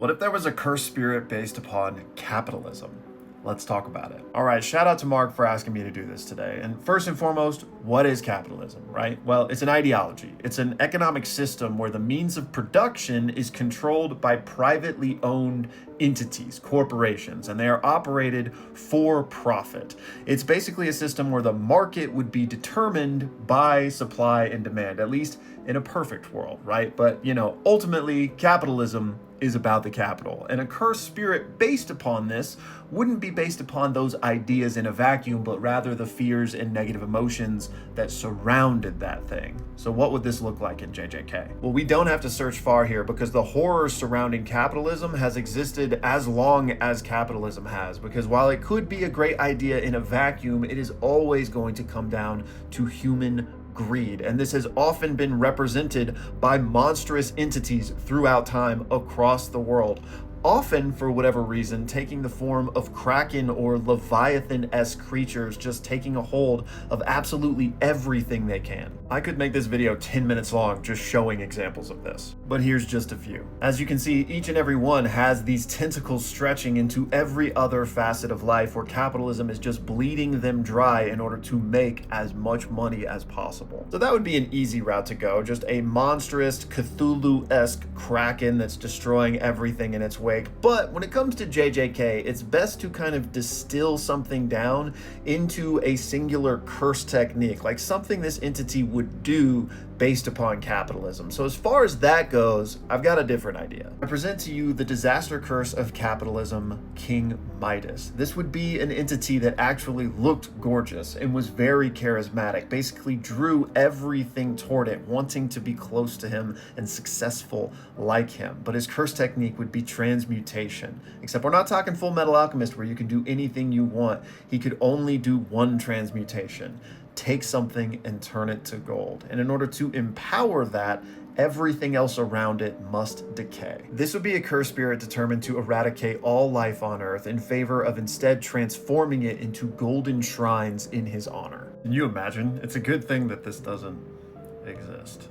What if there was a cursed spirit based upon capitalism? Let's talk about it. All right, shout out to Mark for asking me to do this today. And first and foremost, what is capitalism, right? Well, it's an ideology. It's an economic system where the means of production is controlled by privately owned entities, corporations, and they are operated for profit. It's basically a system where the market would be determined by supply and demand, at least in a perfect world, right? But, ultimately, capitalism is about the capital. And a cursed spirit based upon this wouldn't be based upon those ideas in a vacuum, but rather the fears and negative emotions that surrounded that thing. So what would this look like in JJK? Well, we don't have to search far here because the horror surrounding capitalism has existed as long as capitalism has, because while it could be a great idea in a vacuum, it is always going to come down to human greed, and this has often been represented by monstrous entities throughout time across the world, often for whatever reason taking the form of kraken or leviathan-esque creatures, just taking a hold of absolutely everything they can. I could make this video 10 minutes long just showing examples of this, but here's just a few. As you can see, each and every one has these tentacles stretching into every other facet of life, where capitalism is just bleeding them dry in order to make as much money as possible. So that would be an easy route to go, just a monstrous Cthulhu-esque kraken that's destroying everything in its wake. But when it comes to JJK, it's best to kind of distill something down into a singular curse technique, like something this entity would do based upon capitalism. So as far as that goes, I've got a different idea. I present to you the disaster curse of capitalism, King Midas. This would be an entity that actually looked gorgeous and was very charismatic, basically drew everything toward it, wanting to be close to him and successful like him. But his curse technique would be transmutation, except we're not talking Full Metal Alchemist where you can do anything you want. He could only do one transmutation. Take something and turn it to gold. And in order to empower that, everything else around it must decay. This would be a cursed spirit determined to eradicate all life on Earth in favor of instead transforming it into golden shrines in his honor. Can you imagine? It's a good thing that this doesn't exist.